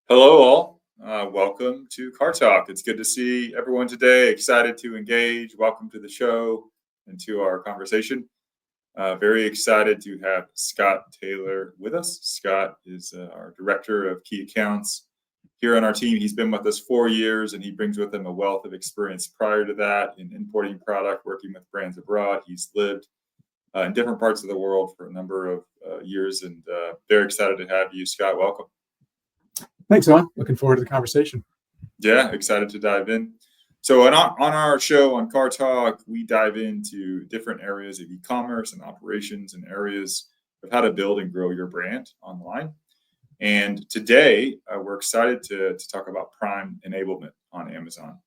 Hello, all. Welcome to CarrTalk. It's good to see everyone today. Excited to engage. Welcome to the show and to our conversation. Very excited to have Scott Taylor with us. Scott is our Director of Key Accounts here on our team. He's been with us 4 years, and he brings with him a wealth of experience prior to that in importing product, working with brands abroad. He's lived in different parts of the world for a number of years, and very excited to have you, Scott. Welcome. Thanks, Owen. Looking forward to the conversation. Yeah, excited to dive in. So on our show on CarrTalk, we dive into different areas of e-commerce and operations and areas of how to build and grow your brand online. And today, we're excited to talk about Prime enablement on Amazon,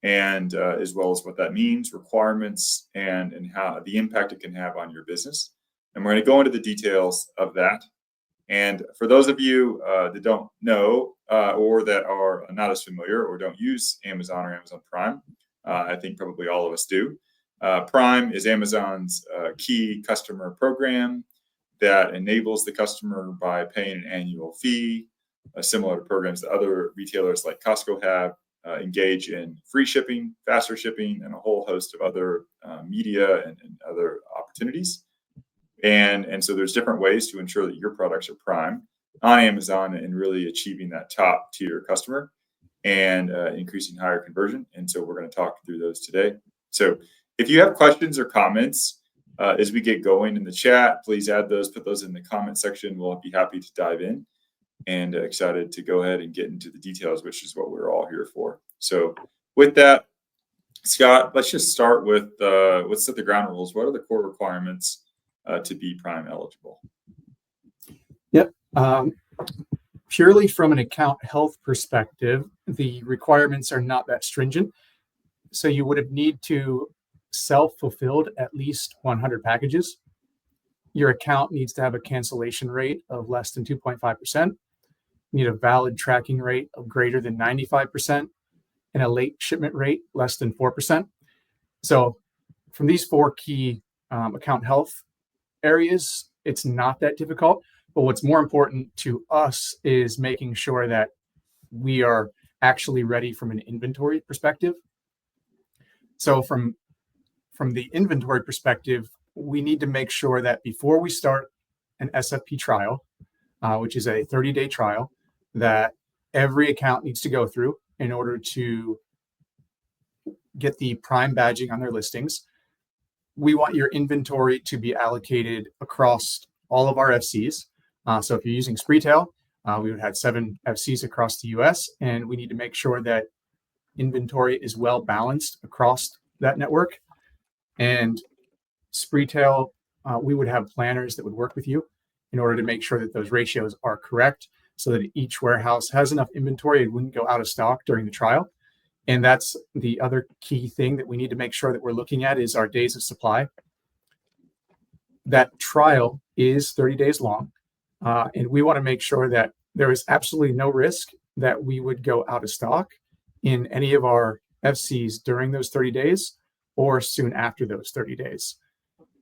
and as well as what that means, requirements, and how the impact it can have on your business. And we're going to go into the details of that. And for those of you that don't know or that are not as familiar or don't use Amazon or Amazon Prime, I think probably all of us do. Prime is Amazon's key customer program that enables the customer by paying an annual fee, similar to programs that other retailers like Costco have, engage in free shipping, faster shipping, and a whole host of other media and other opportunities. And so there's different ways to ensure that your products are Prime on Amazon and really achieving that top tier customer and increasing higher conversion. And so we're going to talk through those today. So if you have questions or comments as we get going in the chat, please add those, put those in the comment section. We'll be happy to dive in and excited to go ahead and get into the details, which is what we're all here for. So with that, Scott, let's just start with let's set the ground rules. What are the core requirements to be Prime eligible? Yep. Purely from an account health perspective, the requirements are not that stringent. So you would have need to self-fulfilled at least 100 packages. Your account needs to have a cancellation rate of less than 2.5%. You need a valid tracking rate of greater than 95% and a late shipment rate less than 4%. So from these four key account health areas, it's not that difficult. But what's more important to us is making sure that we are actually ready from an inventory perspective. So from the inventory perspective, we need to make sure that before we start an SFP trial, which is a 30-day trial, that every account needs to go through in order to get the Prime badging on their listings. We want your inventory to be allocated across all of our FCs. So if you're using Spreetail, we would have 7 FCs across the US, and we need to make sure that inventory is well balanced across that network. And Spreetail, we would have planners that would work with you in order to make sure that those ratios are correct so that each warehouse has enough inventory and wouldn't go out of stock during the trial. And that's the other key thing that we need to make sure that we're looking at is our days of supply. That trial is 30 days long, and we want to make sure that there is absolutely no risk that we would go out of stock in any of our FCs during those 30 days or soon after those 30 days.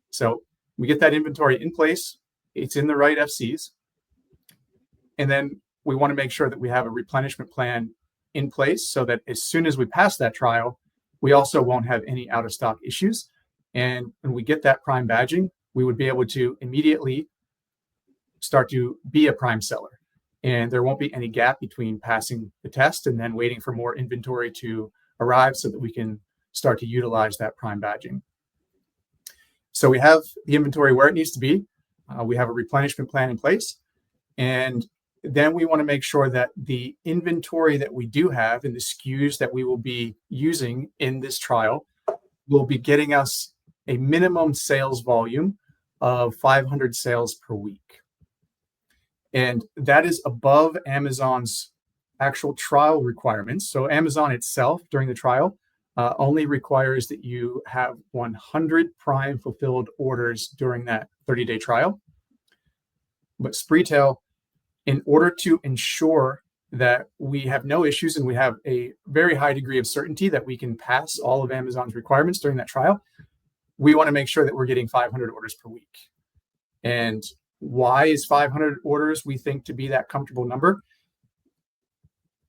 So we get that inventory in place, it's in the right FCs, and then we want to make sure that we have a replenishment plan in place so that as soon as we pass that trial, we also won't have any out of stock issues. And when we get that Prime badging, we would be able to immediately start to be a Prime seller. And there won't be any gap between passing the test and then waiting for more inventory to arrive so that we can start to utilize that Prime badging. So we have the inventory where it needs to be. We have a replenishment plan in place. And then we want to make sure that the inventory that we do have and the SKUs that we will be using in this trial will be getting us a minimum sales volume of 500 sales per week. And that is above Amazon's actual trial requirements. So Amazon itself during the trial only requires that you have 100 Prime fulfilled orders during that 30-day trial. But Spreetail, in order to ensure that we have no issues and we have a very high degree of certainty that we can pass all of Amazon's requirements during that trial, we want to make sure that we're getting 500 orders per week. And why is 500 orders we think to be that comfortable number?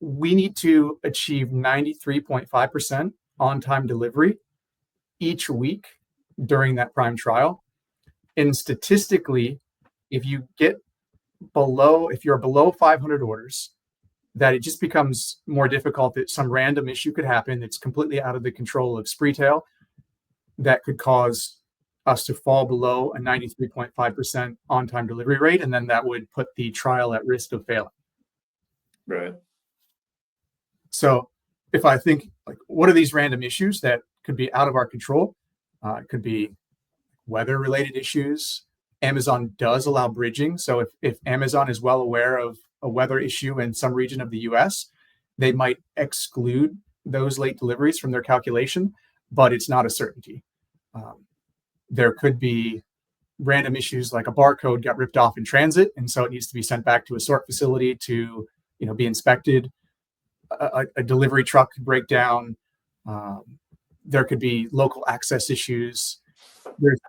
we need to achieve 93.5% on-time delivery each week during that prime trial. And statistically, if you're below 500 orders, that it just becomes more difficult, that some random issue could happen that's completely out of the control of Spreetail that could cause us to fall below a 93.5% on-time delivery rate, and then that would put the trial at risk of failing. Right. So if I think, like, what are these random issues that could be out of our control? It could be weather-related issues. Amazon does allow bridging. So if Amazon is well aware of a weather issue in some region of the US, they might exclude those late deliveries from their calculation, but it's not a certainty. There could be random issues like a barcode got ripped off in transit, and so it needs to be sent back to a sort facility to be inspected. A delivery truck could break down. There could be local access issues.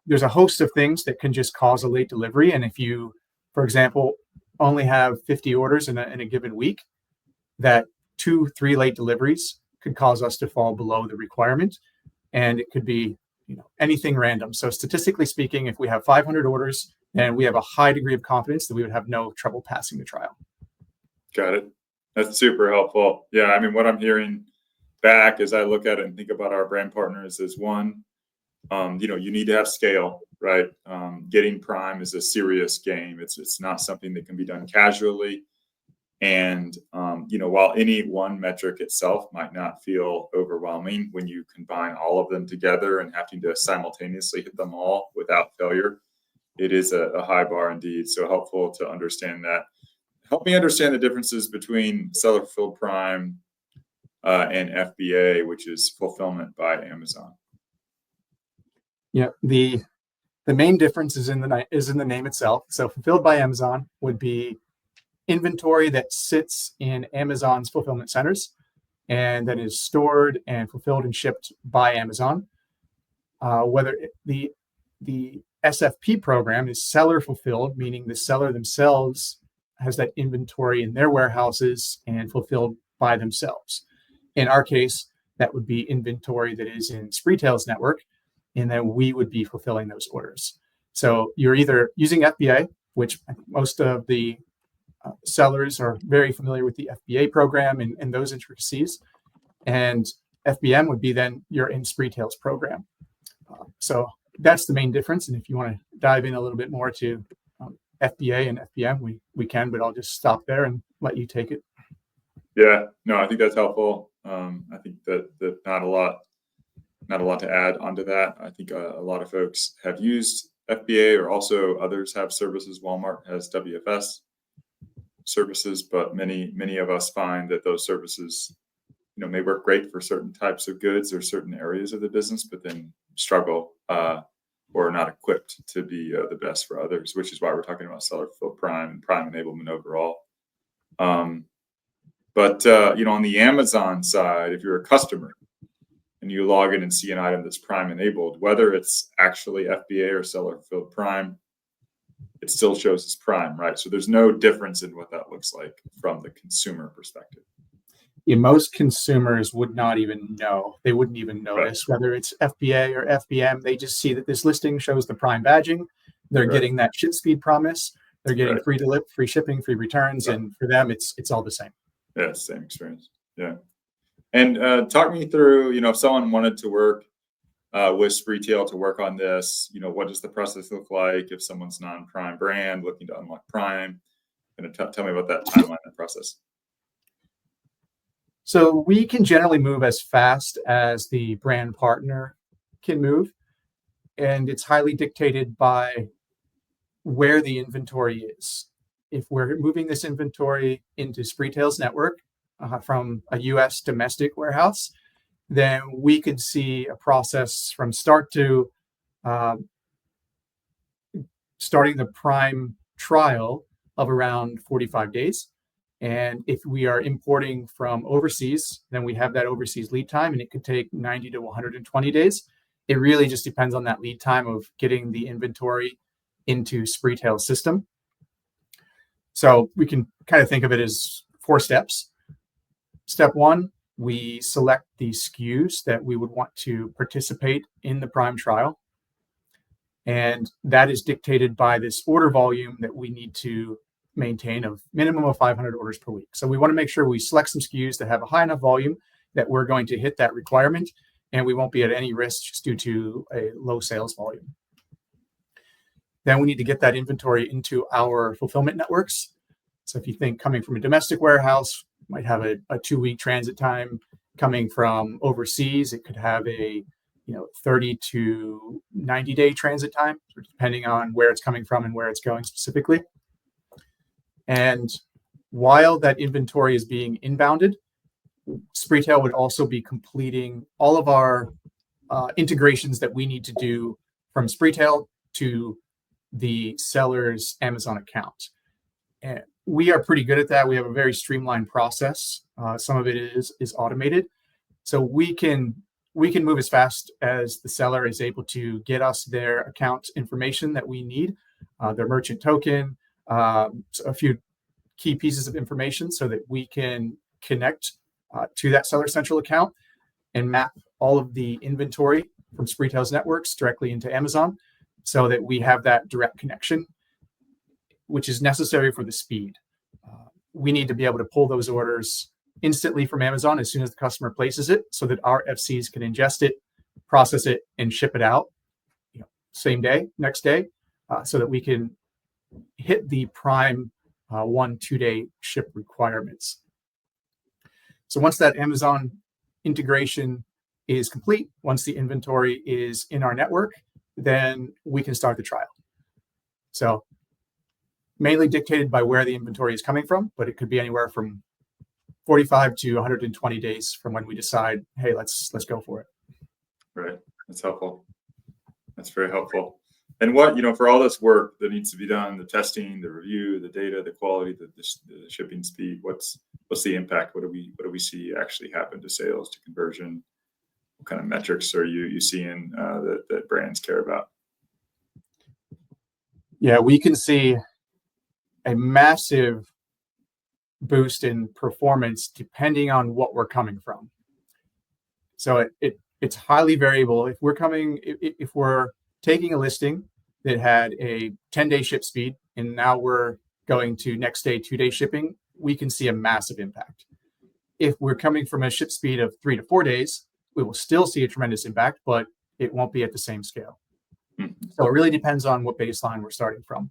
There's a host of things that can just cause a late delivery. And if you, for example, only have 50 orders in a given week, that 2-3 late deliveries could cause us to fall below the requirement. And it could be anything random. So statistically speaking, if we have 500 orders, then we have a high degree of confidence that we would have no trouble passing the trial. Got it. That's super helpful. Yeah, I mean, what I'm hearing back as I look at it and think about our brand partners is one, you need to have scale, right? Getting prime is a serious game. It's not something that can be done casually. And, while any one metric itself might not feel overwhelming, when you combine all of them together and having to simultaneously hit them all without failure, it is a high bar indeed. So helpful to understand that. Help me understand the differences between seller fulfilled prime and FBA, which is fulfillment by Amazon. Yeah, the main difference is in the name itself. So fulfilled by Amazon would be inventory that sits in Amazon's fulfillment centers and that is stored and fulfilled and shipped by Amazon. Whether the SFP program is seller fulfilled, meaning the seller themselves has that inventory in their warehouses and fulfilled by themselves. In our case, that would be inventory that is in Spreetail's network, and then we would be fulfilling those orders. So you're either using FBA, which most of the sellers are very familiar with the FBA program and those intricacies, and FBM would be then you're in Spreetail's program. So that's the main difference. And if you want to dive in a little bit more to FBA and FBM, we can, but I'll just stop there and let you take it. Yeah, no, I think that's helpful. I think that not a lot to add onto that. I think a lot of folks have used FBA, or also others have services. Walmart has WFS services, but many of us find that those services, may work great for certain types of goods or certain areas of the business, but then struggle or are not equipped to be the best for others, which is why we're talking about seller fulfilled prime and prime enablement overall. But on the Amazon side, if you're a customer and you log in and see an item that's prime enabled, whether it's actually FBA or seller fulfilled prime, it still shows as prime, right? So there's no difference in what that looks like from the consumer perspective. Yeah, most consumers would not even know. They wouldn't even notice whether it's FBA or FBM. They just see that this listing shows the prime badging. They're getting that ship speed promise. They're getting free shipping, free returns, and for them, it's all the same. Yeah, same experience. Yeah. And talk me through, if someone wanted to work with Spreetail to work on this, what does the process look like if someone's non-prime brand looking to unlock prime? Tell me about that timeline and process. So we can generally move as fast as the brand partner can move, and it's highly dictated by where the inventory is. If we're moving this inventory into Spreetail's network from a US domestic warehouse, then we could see a process from start to starting the prime trial of around 45 days. And if we are importing from overseas, then we have that overseas lead time, and it could take 90 to 120 days. It really just depends on that lead time of getting the inventory into Spreetail's system. So we can kind of think of it as 4 steps. Step one, we select the SKUs that we would want to participate in the Prime trial. And that is dictated by this order volume that we need to maintain of minimum of 500 orders per week. So we want to make sure we select some SKUs that have a high enough volume that we're going to hit that requirement, and we won't be at any risk just due to a low sales volume. Then we need to get that inventory into our fulfillment networks. So if you think coming from a domestic warehouse, might have a 2-week transit time. Coming from overseas, it could have a 30 to 90-day transit time, depending on where it's coming from and where it's going specifically. And while that inventory is being inbounded, Spreetail would also be completing all of our integrations that we need to do from Spreetail to the seller's Amazon account. And we are pretty good at that. We have a very streamlined process. Some of it is automated. So we can move as fast as the seller is able to get us their account information that we need, their merchant token, a few key pieces of information so that we can connect to that Seller Central account and map all of the inventory from Spreetail's networks directly into Amazon so that we have that direct connection, which is necessary for the speed. We need to be able to pull those orders instantly from Amazon as soon as the customer places it so that our FCs can ingest it, process it, and ship it out same day, next day, so that we can hit the Prime 1-2-day ship requirements. So once that Amazon integration is complete, once the inventory is in our network, then we can start the trial. So mainly dictated by where the inventory is coming from, but it could be anywhere from 45 to 120 days from when we decide, hey, let's go for it. Right. That's helpful. That's very helpful. And what, for all this work that needs to be done, the testing, the review, the data, the quality, the shipping speed, what's the impact? What do we see actually happen to sales, to conversion? What kind of metrics are you seeing that brands care about? Yeah, we can see a massive boost in performance depending on what we're coming from. So it's highly variable. If we're taking a listing that had a 10-day ship speed and now we're going to next day 2-day shipping, we can see a massive impact. If we're coming from a ship speed of 3 to 4 days, we will still see a tremendous impact, but it won't be at the same scale. So it really depends on what baseline we're starting from.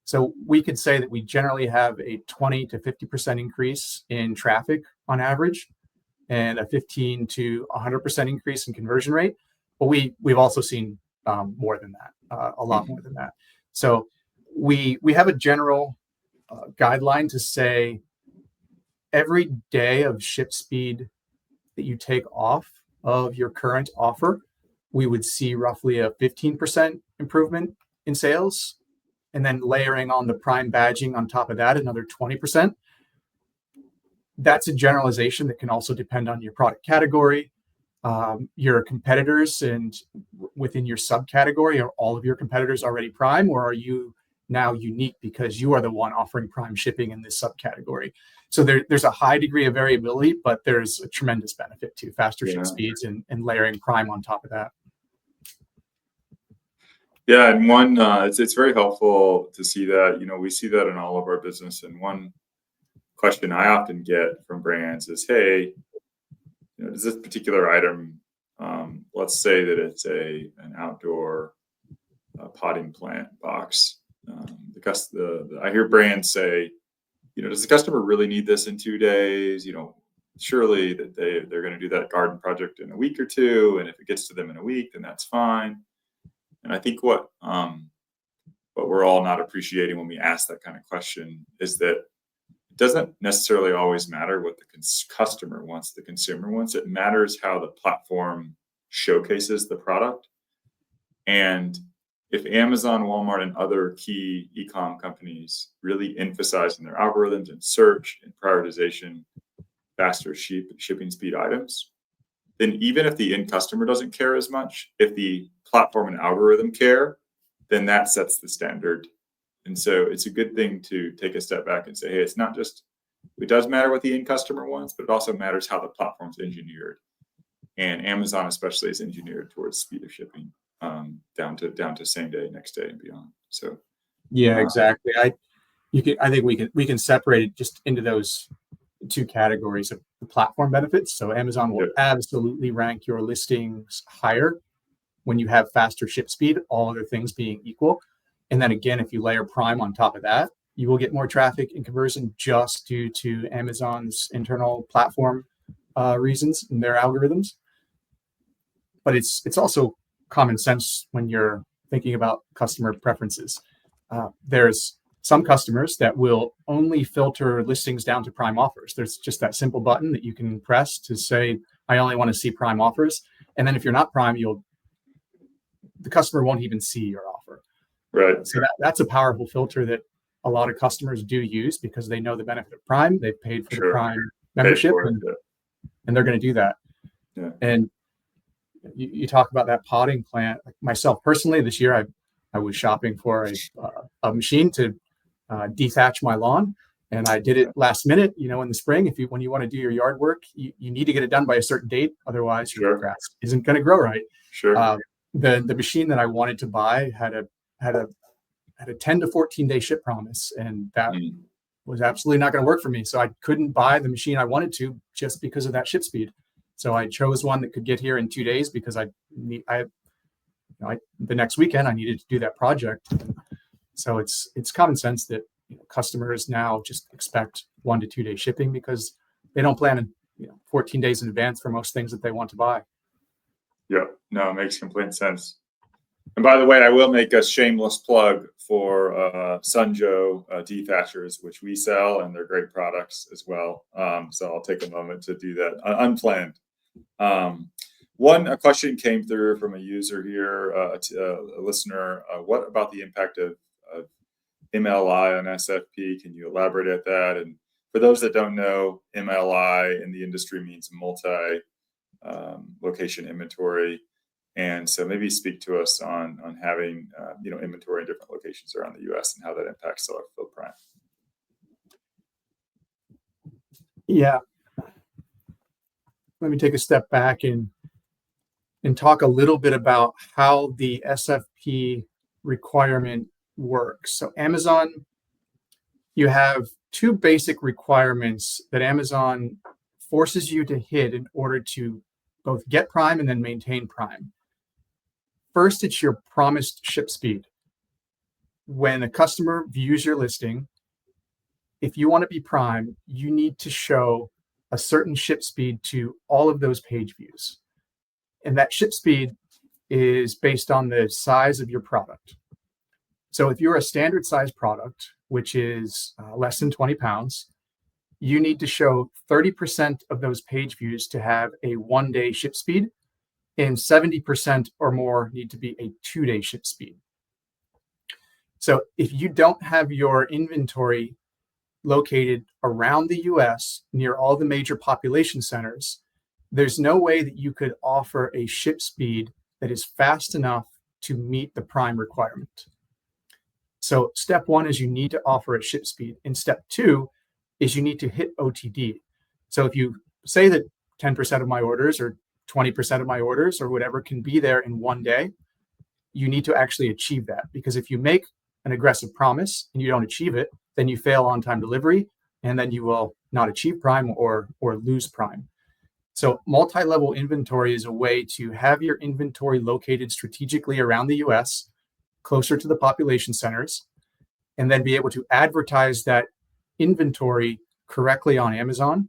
So we could say that we generally have a 20 to 50% increase in traffic on average and a 15 to 100% increase in conversion rate. But we've also seen more than that, a lot more than that. So we have a general guideline to say every day of ship speed that you take off of your current offer, we would see roughly a 15% improvement in sales. And then layering on the Prime badging on top of that, another 20%. That's a generalization that can also depend on your product category, your competitors, and within your subcategory. Are all of your competitors already Prime, or are you now unique because you are the one offering Prime shipping in this subcategory? So there's a high degree of variability, but there's a tremendous benefit to faster ship speeds and layering Prime on top of that. Yeah, and one, it's very helpful to see that. We see that in all of our business. And one question I often get from brands is, hey, does this particular item, let's say that it's an outdoor potting plant box. I hear brands say, does the customer really need this in 2 days? Surely that they're going to do that garden project in a week or two, and if it gets to them in a week, then that's fine. And I think what we're all not appreciating when we ask that kind of question is that it doesn't necessarily always matter what the customer wants, the consumer wants. It matters how the platform showcases the product. And if Amazon, Walmart, and other key e-com companies really emphasize in their algorithms and search and prioritization faster shipping speed items, then even if the end customer doesn't care as much, if the platform and algorithm care, then that sets the standard. And so it's a good thing to take a step back and say, hey, it's not just it does matter what the end customer wants, but it also matters how the platform's engineered. And Amazon especially is engineered towards speed of shipping, down to same day, next day, and beyond. So Yeah, uh, exactly. I think we can separate it just into those two categories of the platform benefits. So Amazon will yeah, absolutely rank your listings higher when you have faster ship speed, all other things being equal. And then again, if you layer Prime on top of that, you will get more traffic and conversion just due to Amazon's internal platform reasons and their algorithms. But it's also common sense when you're thinking about customer preferences. There's some customers that will only filter listings down to Prime offers. There's just that simple button that you can press to say, I only want to see Prime offers. And then if you're not Prime, the customer won't even see your offer. right, So that's a powerful filter that a lot of customers do use because they know the benefit of Prime. They've paid for the sure, Prime paid membership, for it. and they're going to do that. Yeah, And you talk about that potting plant. Like myself personally, this year I was shopping for a machine to dethatch my lawn, and I did it last minute. In the spring, when you want to do your yard work, you need to get it done by a certain date, otherwise your sure, grass isn't going to grow right. sure, The machine that I wanted to buy had a 10 to 14 day ship promise, and that was absolutely not going to work for me. So I couldn't buy the machine I wanted to just because of that ship speed. So I chose one that could get here in 2 days because the next weekend I needed to do that project. So it's common sense that customers now just expect 1 to 2 day shipping because they don't plan 14 days in advance for most things that they want to buy. yeah. No, it makes complete sense. And by the way, I will make a shameless plug for Sunjo dethatchers, which we sell, and they're great products as well. So I'll take a moment to do that unplanned. A question came through from a user here, a listener. What about the impact of MLI on SFP? Can you elaborate at that? And for those that don't know, MLI in the industry means multi location inventory. And so maybe speak to us on having inventory in different locations around the U.S. and how that impacts seller fulfilled Prime. Yeah, let me take a step back and talk a little bit about how the SFP requirement works. So Amazon, you have two basic requirements that Amazon forces you to hit in order to both get Prime and then maintain Prime. First, it's your promised ship speed. When a customer views your listing, if you want to be Prime, you need to show a certain ship speed to all of those page views. And that ship speed is based on the size of your product. So if you're a standard size product, which is less than 20 pounds, you need to show 30% of those page views to have a 1 day ship speed, and 70% or more need to be a 2 day ship speed. So if you don't have your inventory located around the US near all the major population centers, there's no way that you could offer a ship speed that is fast enough to meet the Prime requirement. So step one is you need to offer a ship speed. And step two is you need to hit OTD. So if you say that 10% of my orders or 20% of my orders or whatever can be there in 1 day, you need to actually achieve that. Because if you make an aggressive promise and you don't achieve it, then you fail on-time delivery, and then you will not achieve Prime or lose Prime. So multi-level inventory is a way to have your inventory located strategically around the US, closer to the population centers, and then be able to advertise that inventory correctly on Amazon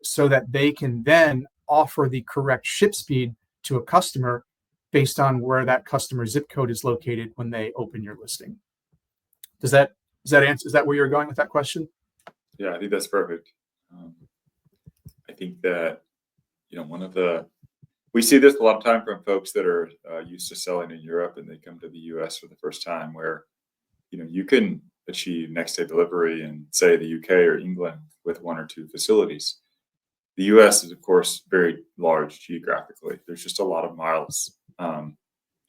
so that they can then offer the correct ship speed to a customer based on where that customer zip code is located when they open your listing. Does that answer? Is that where you're going with that question? Yeah, I think that's perfect. I think that we see this a lot of time from folks that are used to selling in Europe and they come to the U.S. for the first time, where you can achieve next day delivery in, say, the UK or England with 1 or 2 facilities. The U.S. is, of course, very large geographically. There's just a lot of miles,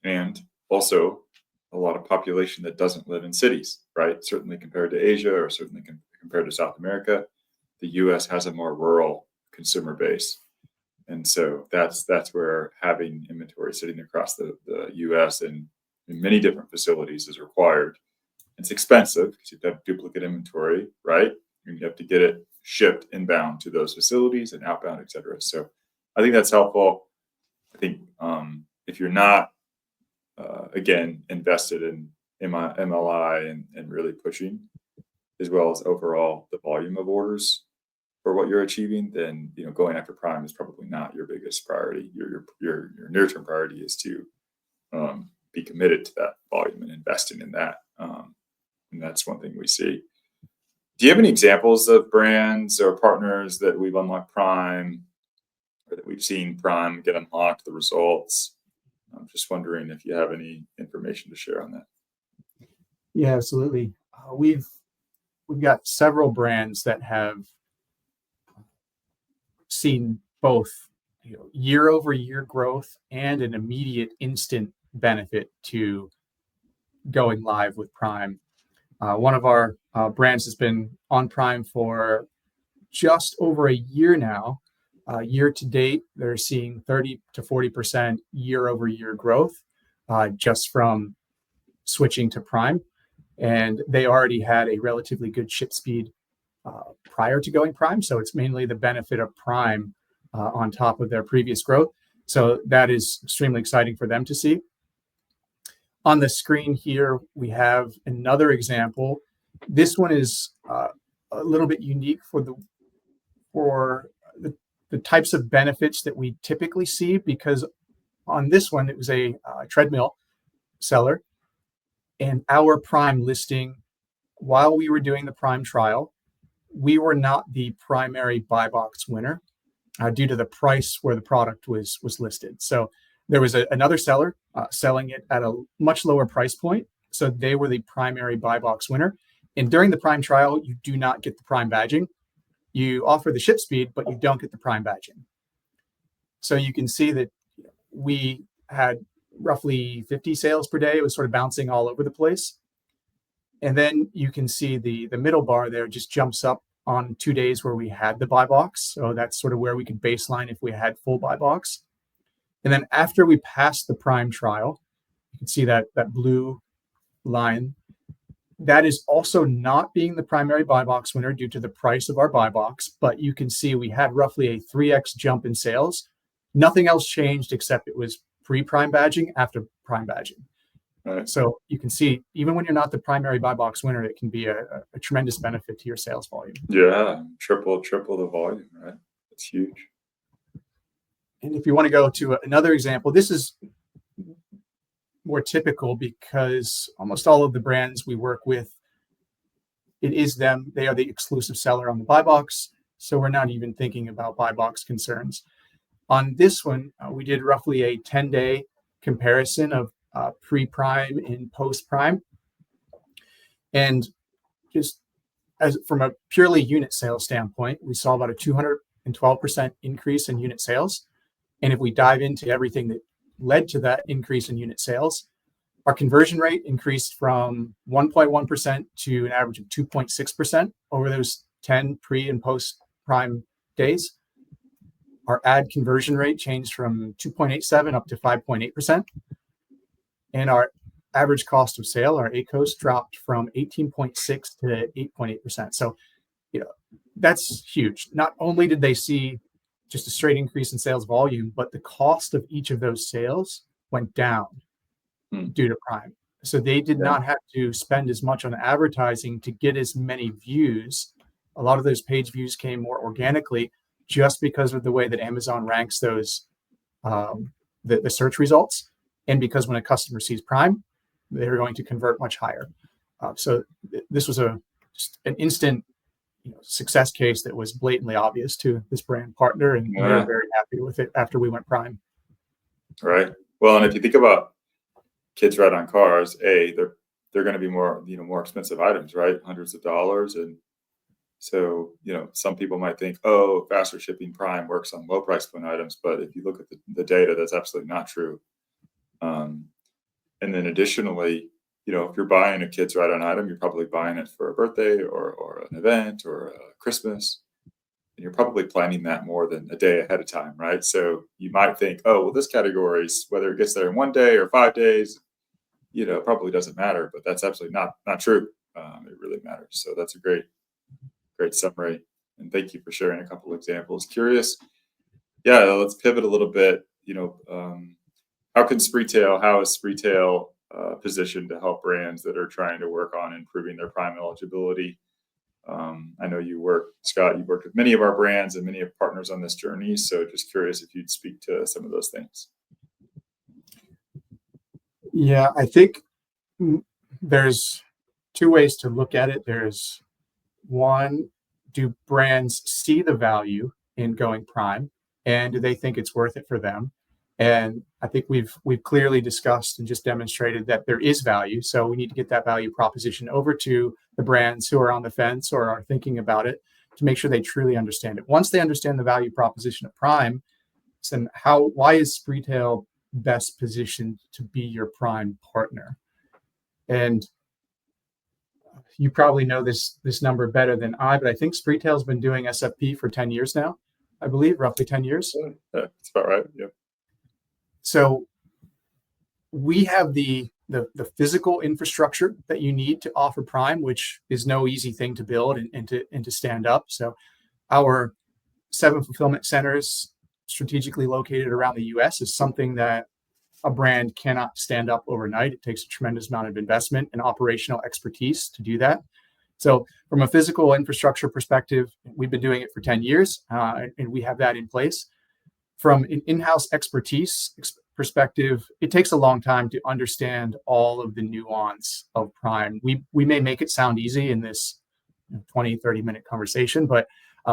and also a lot of population that doesn't live in cities, right? Certainly compared to Asia, or certainly compared to South America. the U.S. has a more rural consumer base. And so that's where having inventory sitting across the U.S. and in many different facilities is required. It's expensive because you have duplicate inventory, right? And you have to get it shipped inbound to those facilities and outbound, et cetera. So I think that's helpful. I think if you're not, again, invested in MLI and really pushing, as well as overall the volume of orders for what you're achieving, then going after Prime is probably not your biggest priority. Your near-term priority is to be committed to that volume and investing in that. And that's one thing we see. Do you have any examples of brands or partners that we've unlocked Prime or that we've seen Prime get unlocked, the results? I'm just wondering if you have any information to share on that. Yeah, absolutely. We've got several brands that have seen both year-over-year growth and an immediate instant benefit to going live with Prime. One of our brands has been on Prime for just over a year now. Year to date, they're seeing 30 to 40% year-over-year growth just from switching to Prime. And they already had a relatively good ship speed prior to going Prime. So it's mainly the benefit of Prime on top of their previous growth. So that is extremely exciting for them to see. On the screen here, we have another example. This one is a little bit unique for the types of benefits that we typically see, because on this one, it was a treadmill seller. And our Prime listing, while we were doing the Prime trial, we were not the primary buy box winner due to the price where the product was listed. So there was another seller selling it at a much lower price point. So they were the primary buy box winner. And during the Prime trial, you do not get the Prime badging. You offer the ship speed, but you don't get the Prime badging. So you can see that we had roughly 50 sales per day. It was sort of bouncing all over the place. And then you can see the middle bar there just jumps up on 2 days where we had the buy box. So that's sort of where we could baseline if we had full buy box. And then after we passed the Prime trial, you can see that blue line. That is also not being the primary buy box winner due to the price of our buy box, but you can see we had roughly a 3x jump in sales. Nothing else changed except it was pre-Prime badging after Prime badging. Right. So you can see, even when you're not the primary buy box winner, it can be a tremendous benefit to your sales volume. Yeah, triple the volume, right? It's huge. And if you want to go to another example, this is more typical because almost all of the brands we work with, it is them. They are the exclusive seller on the buy box. So we're not even thinking about buy box concerns. On this one, we did roughly a 10-day comparison of pre-Prime and post-Prime. And just as from a purely unit sales standpoint, we saw about a 212% increase in unit sales. And if we dive into everything that led to that increase in unit sales, our conversion rate increased from 1.1% to an average of 2.6% over those 10 pre and post Prime days. Our ad conversion rate changed from 2.87 up to 5.8%. And our average cost of sale, our ACOS, dropped from 18.6 to 8.8%. So, that's huge. Not only did they see just a straight increase in sales volume, but the cost of each of those sales went down due to Prime. So they did not have to spend as much on advertising to get as many views. A lot of those page views came more organically just because of the way that Amazon ranks those, the search results. And because when a customer sees Prime, they're going to convert much higher. So this was just an instant success case that was blatantly obvious to this brand partner, and we were very happy with it after we went Prime. Right. Well, and if you think about kids ride on cars, they're going to be more expensive items, right? Hundreds of dollars. And so, some people might think, oh, faster shipping Prime works on low price point items. But if you look at the data, that's absolutely not true. And then additionally, if you're buying a kids ride on item, you're probably buying it for a birthday or an event or Christmas. and you're probably planning that more than a day ahead of time, right? So you might think, oh, well, this category is whether it gets there in 1 day or 5 days, probably doesn't matter, but that's absolutely not true. It really matters. So that's a great summary, and thank you for sharing a couple examples. Curious, yeah. Let's pivot a little bit. How is Spreetail positioned to help brands that are trying to work on improving their Prime eligibility? I know Scott, you've worked with many of our brands and many of partners on this journey. So just curious if you'd speak to some of those things. Yeah, I think there's two ways to look at it. There's one, do brands see the value in going Prime, and do they think it's worth it for them? And I think we've clearly discussed and just demonstrated that there is value. So we need to get that value proposition over to the brands who are on the fence or are thinking about it to make sure they truly understand it. Once they understand the value proposition of Prime, then why is Spreetail best positioned to be your Prime partner? And you probably know this number better than I, but I think Spreetail's been doing SFP for 10 years now, I believe, roughly 10 years. Yeah, that's about right. Yep. So we have the physical infrastructure that you need to offer Prime, which is no easy thing to build and to stand up. So our 7 fulfillment centers strategically located around the US is something that a brand cannot stand up overnight. It takes a tremendous amount of investment and operational expertise to do that. So from a physical infrastructure perspective, we've been doing it for 10 years, and we have that in place. From an in-house expertise perspective, it takes a long time to understand all of the nuance of Prime. We may make it sound easy in this 20, 30-minute conversation, but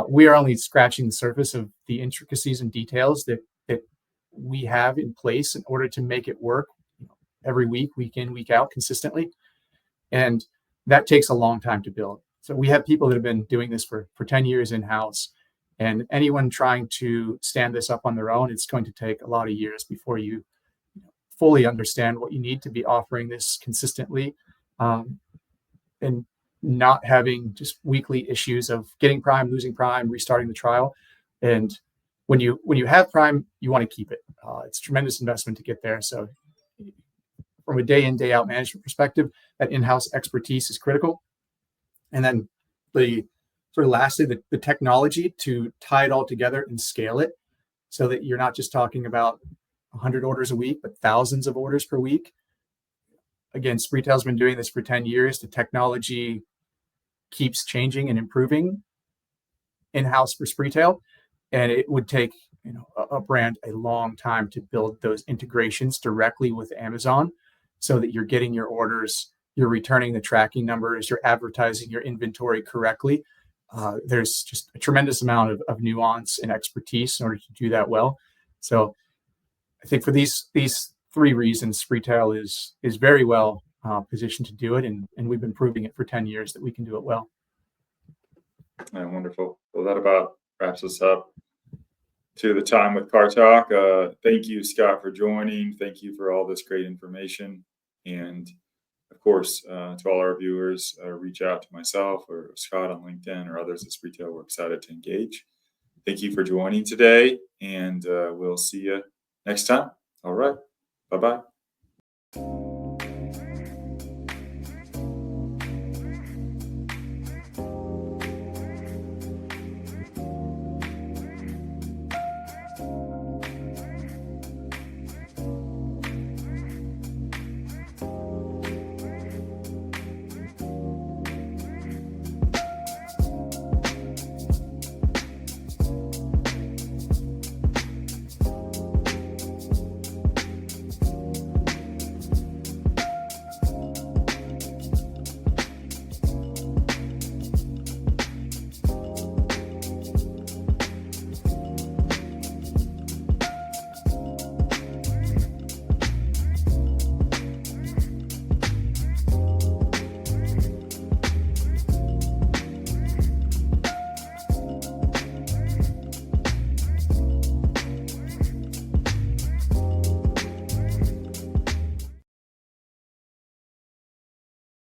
we are only scratching the surface of the intricacies and details that we have in place in order to make it work every week in, week out, consistently. And that takes a long time to build. So we have people that have been doing this for 10 years in-house. And anyone trying to stand this up on their own, it's going to take a lot of years before you fully understand what you need to be offering this consistently, and not having just weekly issues of getting Prime, losing Prime, restarting the trial. And when you have Prime, you want to keep it. It's a tremendous investment to get there. So from a day in, day out management perspective, that in-house expertise is critical. And then lastly, the technology to tie it all together and scale it so that you're not just talking about 100 orders a week, but thousands of orders per week. Again, Spreetail's been doing this for 10 years. The technology keeps changing and improving in-house for Spreetail, and it would take a brand a long time to build those integrations directly with Amazon so that you're getting your orders, you're returning the tracking numbers, you're advertising your inventory correctly. There's just a tremendous amount of nuance and expertise in order to do that well. So I think for these 3 reasons, Spreetail is very well positioned to do it, and we've been proving it for 10 years that we can do it well. Wonderful. Well, that about wraps us up to the time with CarrTalk. Thank you, Scott, for joining. Thank you for all this great information. And of course, to all our viewers, reach out to myself or Scott on LinkedIn or others at Spreetail. We're excited to engage. Thank you for joining today, and we'll see you next time. All right. Bye-bye.